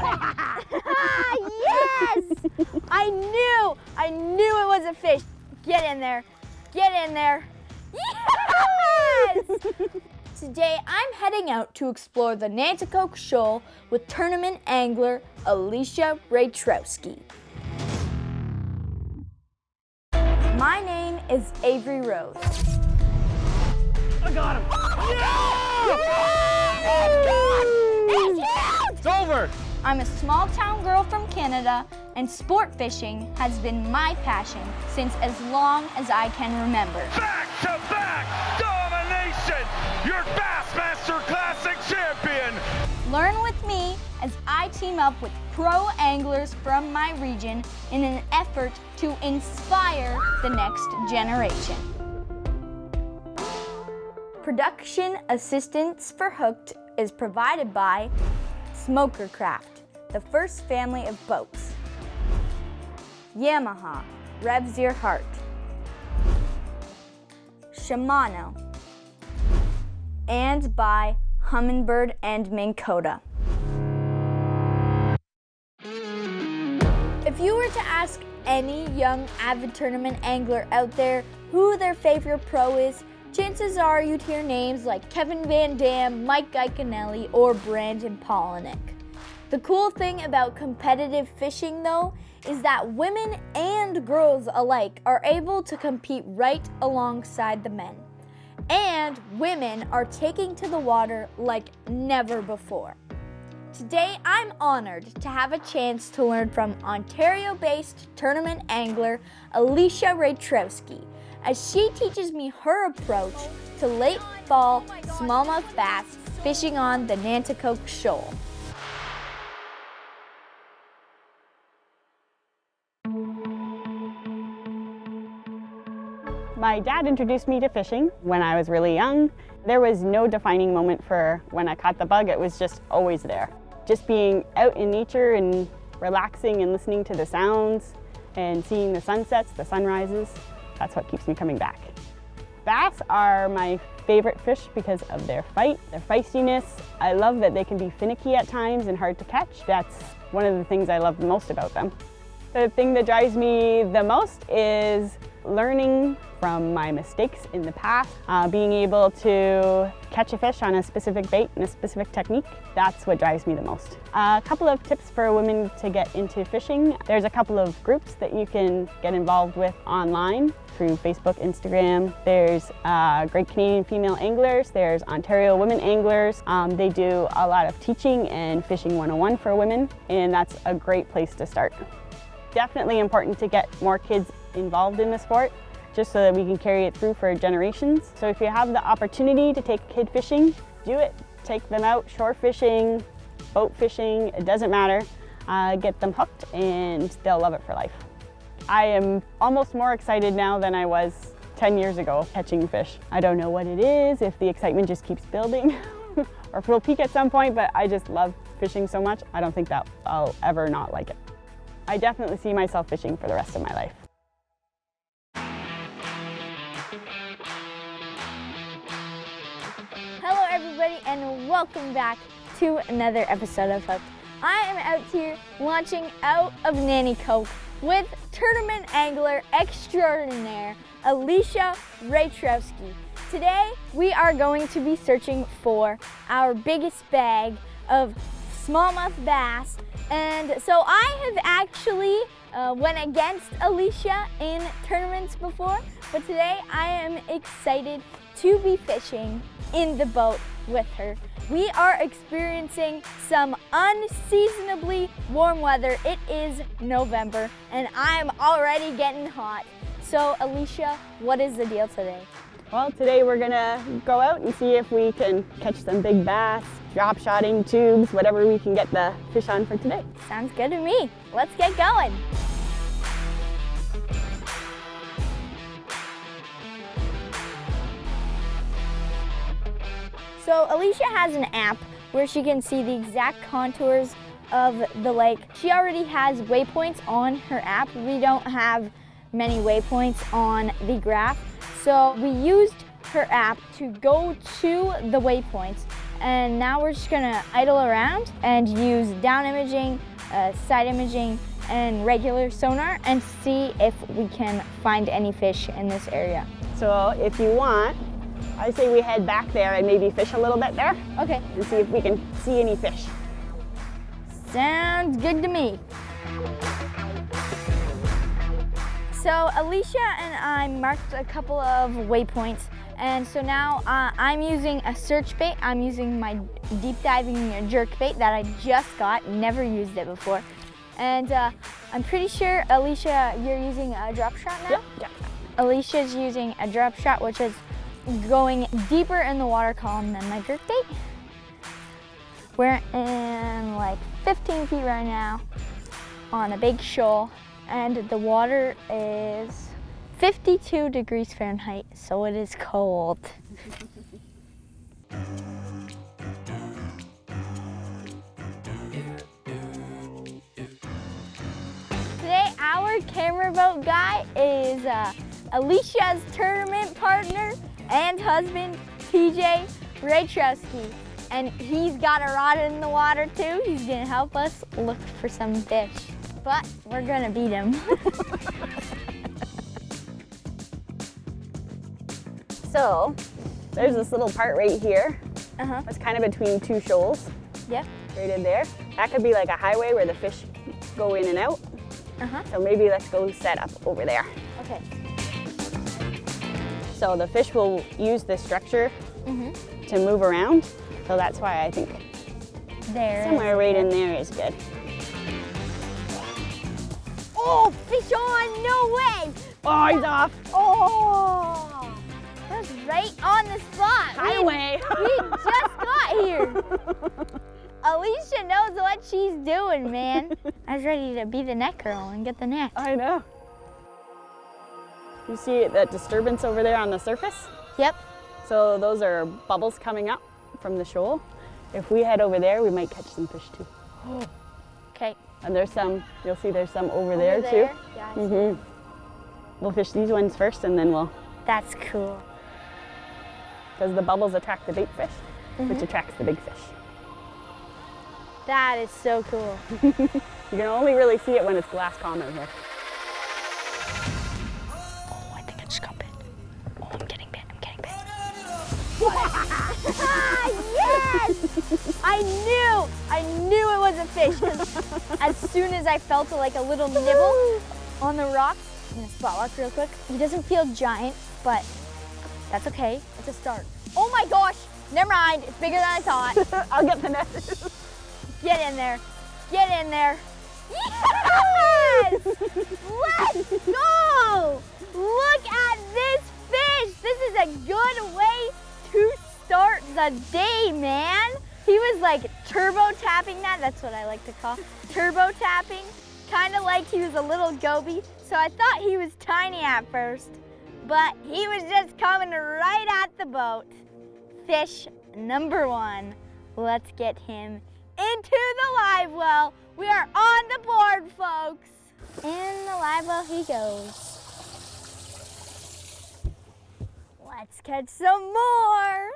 got it. Yes! I knew it was a fish. Get in there. Yes! Today I'm heading out to explore the Nanticoke Shoal with tournament angler Alicia Traytrowsky. My name is Avery Rose. I got him! It's huge! It's over! I'm a small town girl from Canada, and sport fishing has been my passion since as long as I can remember. Back-to-back domination! Your Bassmaster Classic champion! Learn with me as I team up with pro anglers from my region in an effort to inspire the next generation. Production assistance for Hooked is provided by Smokercraft, the first family of boats. Yamaha, revs your heart. Shimano, and by Humminbird and Minn Kota. If you were to ask any young avid tournament angler out there who their favorite pro is, chances are you'd hear names like Kevin Van Dam, Mike Iaconelli, or Brandon Polinick. The cool thing about competitive fishing, though, is that women and girls alike are able to compete right alongside the men. And women are taking to the water like never before. Today, I'm honored to have a chance to learn from Ontario-based tournament angler Alicia Traytrowsky, as she teaches me her approach to late fall smallmouth bass fishing on the Nanticoke Shoal. My dad introduced me to fishing when I was really young. There was no defining moment for when I caught the bug. It was just always there. Just being out in nature and relaxing and listening to the sounds and seeing the sunsets, the sunrises, that's what keeps me coming back. Bass are my favorite fish because of their fight, their feistiness. I love that they can be finicky at times and hard to catch. That's one of the things I love most about them. The thing that drives me the most is learning from my mistakes in the past, being able to catch a fish on a specific bait and a specific technique. That's what drives me the most. A couple of tips for women to get into fishing. There's a couple of groups that you can get involved with online through Facebook, Instagram. There's Great Canadian Female Anglers. There's Ontario Women Anglers. They do a lot of teaching and fishing 101 for women, and that's a great place to start. Definitely important to get more kids involved in the sport, just so that we can carry it through for generations. So if you have the opportunity to take kid fishing, do it. Take them out shore fishing, boat fishing, it doesn't matter. Get them hooked and they'll love it for life. I am almost more excited now than I was 10 years ago catching fish. I don't know what it is, if the excitement just keeps building or if it'll peak at some point, but I just love fishing so much, I don't think that I'll ever not like it. I definitely see myself fishing for the rest of my life. Hello everybody and welcome back to another episode of Hooked. I am out here launching out of Nanticoke with tournament angler extraordinaire Alicia Traytrowsky. Today we are going to be searching for our biggest bag of smallmouth bass, and so I have actually went against Alicia in tournaments before, but today I am excited to be fishing in the boat with her. We are experiencing some unseasonably warm weather. It is November and I'm already getting hot. So Alicia, what is the deal today? Well, today we're gonna go out and see if we can catch some big bass, drop shotting, tubes, whatever we can get the fish on for today. Sounds good to me. Let's get going. So Alicia has an app where she can see the exact contours of the lake. She already has waypoints on her app. We don't have many waypoints on the graph. So we used her app to go to the waypoints And now we're just gonna idle around and use down imaging, side imaging, and regular sonar and see if we can find any fish in this area. So if you want, I say we head back there and maybe fish a little bit there Okay, and see if we can see any fish. sounds good to me. So Alicia and I marked a couple of waypoints, and so now I'm using a search bait. I'm using my deep diving jerk bait that I just got, never used it before. And I'm pretty sure, Alicia, you're using a drop shot now? Yep. Alicia's using a drop shot, which is going deeper in the water column than my jerk bait. We're in like 15 feet right now on a big shoal, and the water is 52 degrees Fahrenheit, so it is cold. Today, our camera boat guy is Alicia's tournament partner and husband, TJ Raytrowsky. And he's got a rod in the water too. He's gonna help us look for some fish. But we're gonna beat him. So there's this little part right here. Uh-huh. It's kind of between two shoals, Yep. right in there. That could be like a highway where the fish go in and out. Uh-huh. So maybe let's go set up over there. Okay. So the fish will use this structure Mm-hmm. to move around. So that's why I think There. somewhere right in there is good. Oh, fish on! No way! Oh, he's off. Oh! That's right on the spot. Highway. We just got here. Alicia knows what she's doing, man. I was ready to be the net girl and get the net. I know. You see that disturbance over there on the surface? Yep. So those are bubbles coming up from the shoal. If we head over there, we might catch some fish too. Okay. And there's some, you'll see there's some over there too. Yeah. Mm-hmm. We'll fish these ones first and then we'll, That's cool. because the bubbles attract the bait fish, which attracts the big fish. That is so cool. You can only really see it when it's glass calm out here. Oh, I think I just got bit. Oh, I'm getting bit. I'm getting bit. Yes! I knew it was a fish. 'Cause as soon as I felt like a little nibble on the rocks, I'm gonna spot walk real quick. He doesn't feel giant, but that's okay. It's a start. Oh my gosh! Never mind. It's bigger than I thought. I'll get the net. Get in there. Get in there. Yes! Let's go! Look at this fish. This is a good way to start the day, man. He was like turbo tapping that. That's what I like to call turbo tapping. Kind of like he was a little goby. So I thought he was tiny at first, but he was just coming right at the boat. Fish number one. Let's get him into the live well. We are on the board, folks. In the live well he goes. Let's catch some more.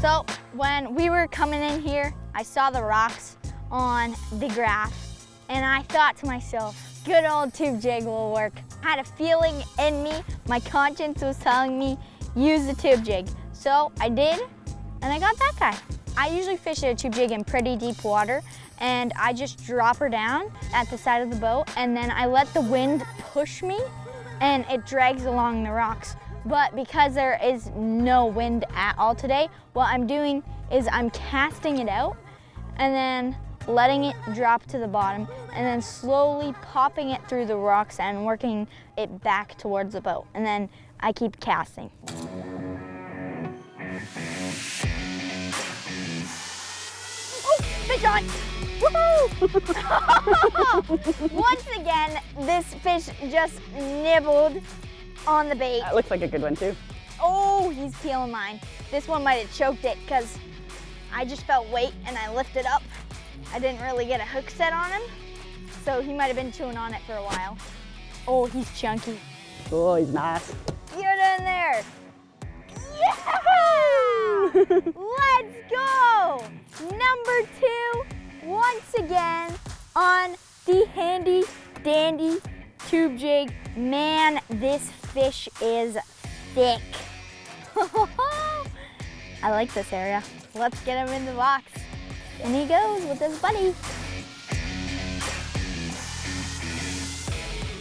So when we were coming in here, I saw the rocks on the graph, and I thought to myself, good old tube jig will work. I had a feeling in me, my conscience was telling me, use the tube jig. So I did, and I got that guy. I usually fish a tube jig in pretty deep water, and I just drop her down at the side of the boat, and then I let the wind push me, and it drags along the rocks. But because there is no wind at all today, what I'm doing is I'm casting it out, and then letting it drop to the bottom, and then slowly popping it through the rocks and working it back towards the boat. And then I keep casting. Fish on! Woohoo! Once again, this fish just nibbled on the bait. That looks like a good one too. Oh, he's peeling mine. This one might have choked it because I just felt weight and I lifted up. I didn't really get a hook set on him, so he might have been chewing on it for a while. Oh, he's chunky. Oh, he's nice. Get in there. Yeah! Let's go! Number 2, once again on the handy dandy tube jig. Man, this fish is thick. I like this area. Let's get him in the box. And he goes with his buddy.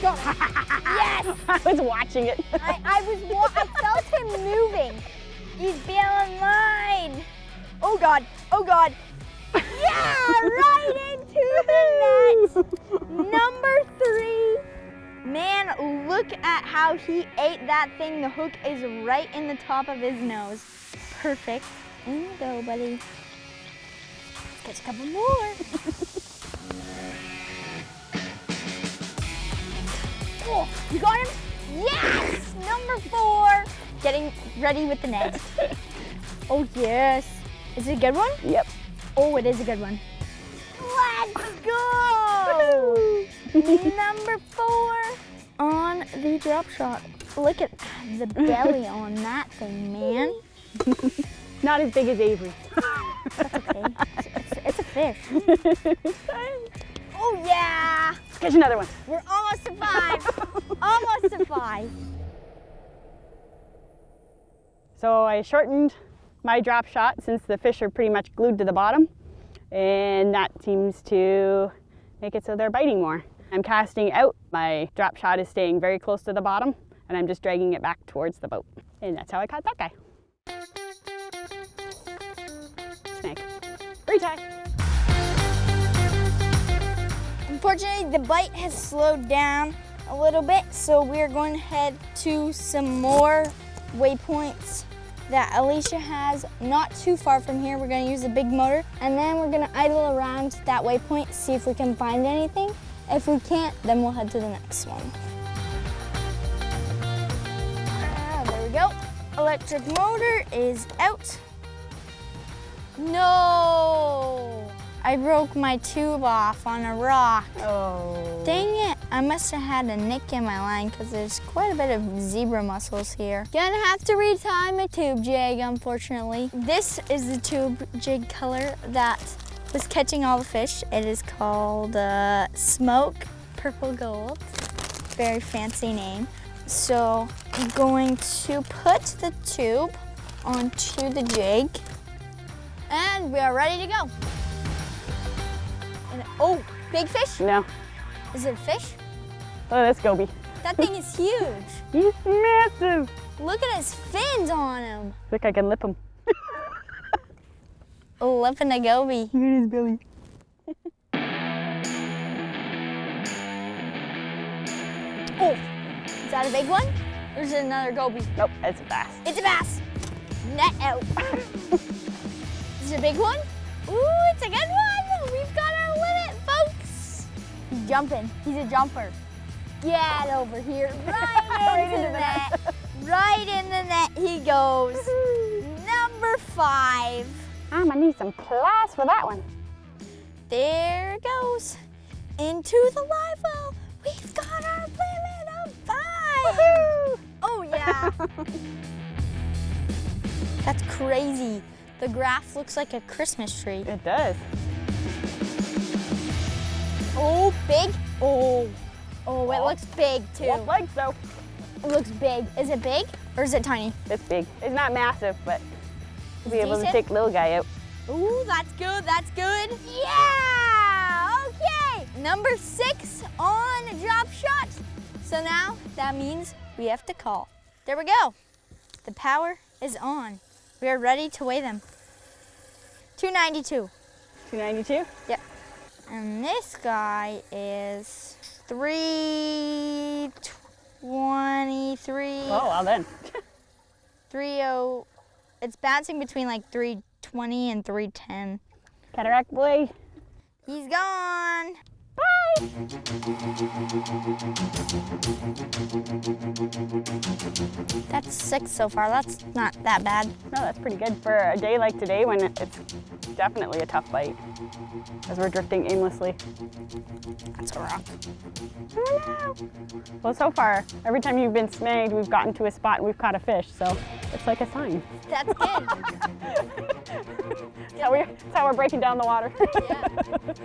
Go. Yes! I was watching it. I felt him moving. He's bailing line. Oh God, oh God. Yeah, right into the net. Number 3. Man, look at how he ate that thing. The hook is right in the top of his nose. Perfect. In you go, buddy. Let's catch a couple more. Oh, you got him? Yes! Number 4. Getting ready with the net. Oh, yes. Is it a good one? Yep. Oh, it is a good one. Let's go! Number 4 on the drop shot. Look at the belly on that thing, man. Not as big as Avery. That's okay. It's a fish. Oh, yeah! Let's catch another one. We're almost to 5. Almost to 5. So I shortened my drop shot since the fish are pretty much glued to the bottom, and that seems to make it so they're biting more. I'm casting out. My drop shot is staying very close to the bottom, and I'm just dragging it back towards the boat. And that's how I caught that guy. Snake. Retie. Unfortunately, the bite has slowed down a little bit, so we're going to head to some more waypoints that Alicia has not too far from here. We're going to use a big motor, and then we're going to idle around that waypoint, see if we can find anything. If we can't, then we'll head to the next one. There we go. Electric motor is out. No! I broke my tube off on a rock. Oh. Dang it, I must have had a nick in my line because there's quite a bit of zebra mussels here. Gonna have to retie my tube jig, unfortunately. This is the tube jig color that was catching all the fish. It is called Smoke Purple Gold. Very fancy name. So I'm going to put the tube onto the jig and we are ready to go. And, oh, big fish? No. Is it a fish? Oh, that's goby. That thing is huge. He's massive. Look at his fins on him. Look, I can lip him. Lipping a goby. Look at his belly. Oh, is that a big one? Or is it another goby? Nope, it's a bass. It's a bass. Net out. Is it a big one? Ooh, it's a good one. We've got our limit, folks. He's jumping. He's a jumper. Get over here. Right into the net. Right in the net he goes. Number 5. I'm gonna need some pliers for that one. There it goes. Into the live well. We've got our limit of 5. Woohoo! Oh, yeah. That's crazy. The graph looks like a Christmas tree. It does. Oh, big. Oh, it looks big too. Looks like so. It looks big. Is it big or is it tiny? It's big. It's not massive, but we'll be able to decent? take little guy out. Ooh, that's good. That's good. Yeah. Okay. Number 6 on drop shot. So now that means we have to call. There we go. The power is on. We are ready to weigh them. 292. 292? Yep. And this guy is 323. Oh, well then. 30. It's bouncing between like 320 and 310. Cataract boy. He's gone. Bye! That's 6 so far. That's not that bad. No, that's pretty good for a day like today when it's definitely a tough bite as we're drifting aimlessly. That's a rock. Oh, no. Well, so far, every time you've been snagged, we've gotten to a spot and we've caught a fish, so it's like a sign. That's good. That's how we're breaking down the water. Yeah.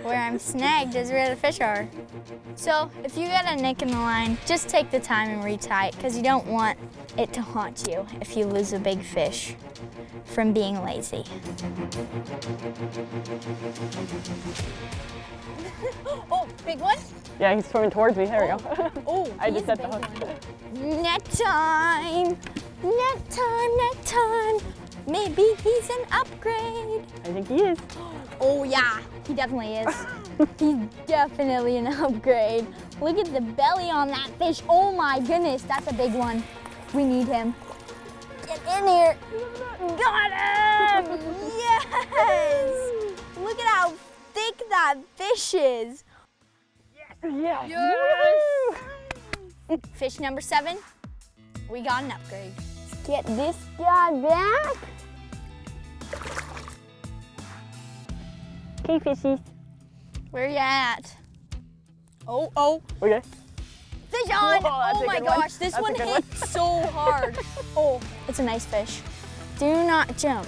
Where I'm snagged is where the fish are. So if you get a nick in the line, just take the time and retie it because you don't want it to haunt you if you lose a big fish from being lazy. Oh, big one? Yeah, he's swimming towards me. There we go. Oh, I just set the big hook. one. Net time, net time, net time. Maybe he's an upgrade. I think he is. Oh yeah, he definitely is. He's definitely an upgrade. Look at the belly on that fish. Oh my goodness, that's a big one. We need him. Get in here. Got him! Yes! Look at how thick that fish is. Yes. Yes! Fish number 7, we got an upgrade. Let's get this guy back. Okay, fishies. Where you at? Oh. Okay. Fish on! Whoa, that's Oh a my good one. gosh, this That's a one good hit one. so hard. Oh, it's a nice fish. Do not jump.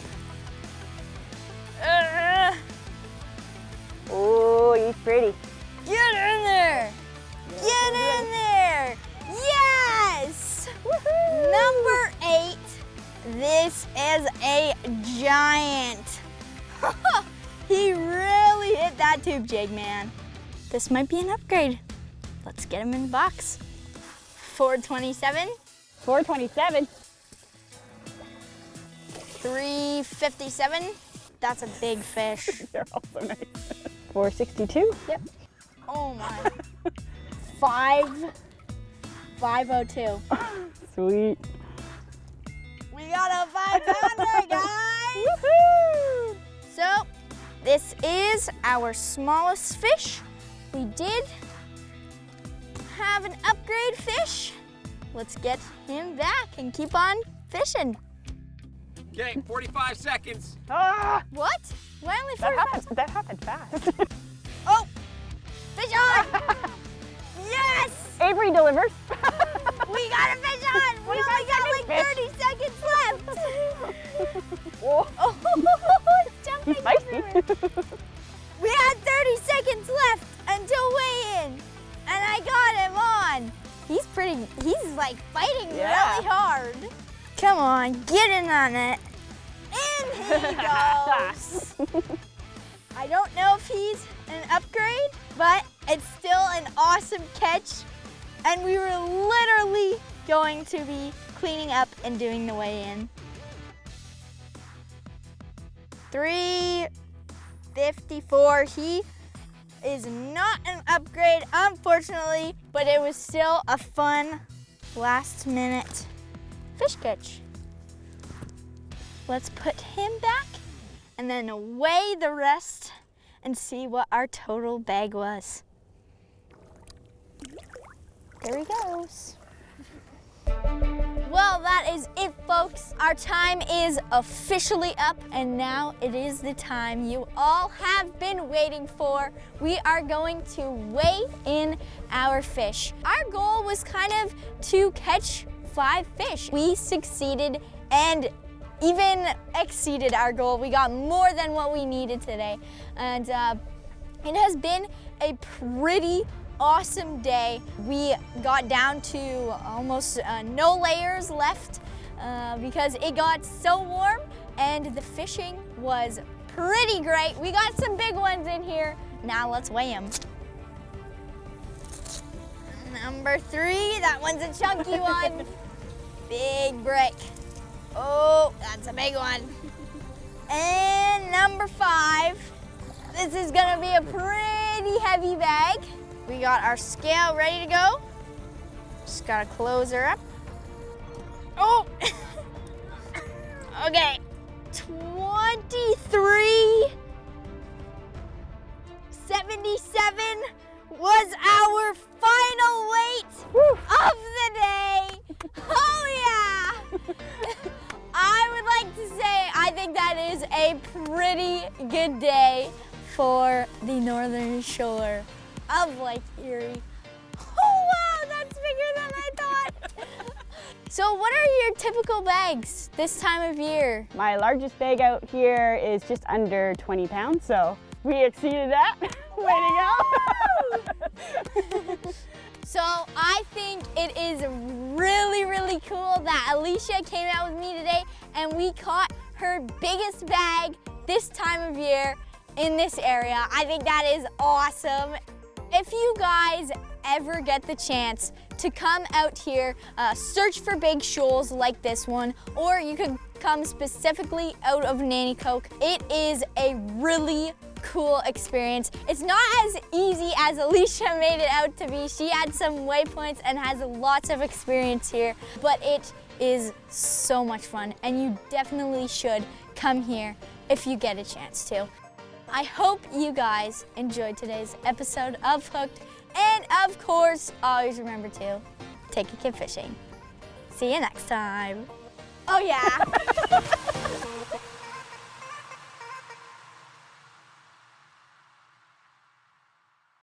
Oh, he's pretty. Get in there! Get in there! Yes! Number 8. This is a giant. He really hit that tube jig, man. This might be an upgrade. Let's get him in the box. 427, 427. 357. That's a big fish. They're also nice. 462. Yep. Oh my. 502. Sweet. We got a 5-pounder, guys! Woohoo! So, this is our smallest fish. We did have an upgrade fish. Let's get him back and keep on fishing. Okay, 45 seconds. Ah! What? Why only That 45? happened fast. Oh! Fish on! Yes! Avery delivers. We got a fish on! We only got like 30 seconds left! Whoa. Oh, it's jumping He's feisty. everywhere. We had 30 seconds left until weigh-in, and I got him on. He's like fighting Yeah. really hard. Come on, get in on it. In he goes. I don't know if he's an upgrade, but it's still an awesome catch. And we were literally going to be cleaning up and doing the weigh-in. 354. He is not an upgrade, unfortunately, but it was still a fun last-minute fish catch. Let's put him back and then weigh the rest and see what our total bag was. There he goes. Well, that is it, folks. Our time is officially up, and now it is the time you all have been waiting for. We are going to weigh in our fish. Our goal was kind of to catch 5 fish. We succeeded and even exceeded our goal. We got more than what we needed today. And it has been a pretty awesome day. We got down to almost no layers left because it got so warm and the fishing was pretty great. We got some big ones in here. Now let's weigh them. Number 3, that one's a chunky one. Big break. Oh, that's a big one. And number 5, this is gonna be a pretty heavy bag. We got our scale ready to go. Just gotta close her up. Oh! Okay. 23.77. pretty good day for the northern shore of Lake Erie. Oh wow, that's bigger than I thought. So what are your typical bags this time of year? My largest bag out here is just under 20 pounds, so we exceeded that. Way to go! So I think it is really, really cool that Alicia came out with me today and we caught her biggest bag this time of year in this area. I think that is awesome. If you guys ever get the chance to come out here, search for big shoals like this one, or you could come specifically out of Nanticoke. It is a really cool experience. It's not as easy as Alicia made it out to be. She had some waypoints and has lots of experience here, but it is so much fun and you definitely should come here if you get a chance to. I hope you guys enjoyed today's episode of Hooked, and of course, always remember to take a kid fishing. See you next time. Oh yeah.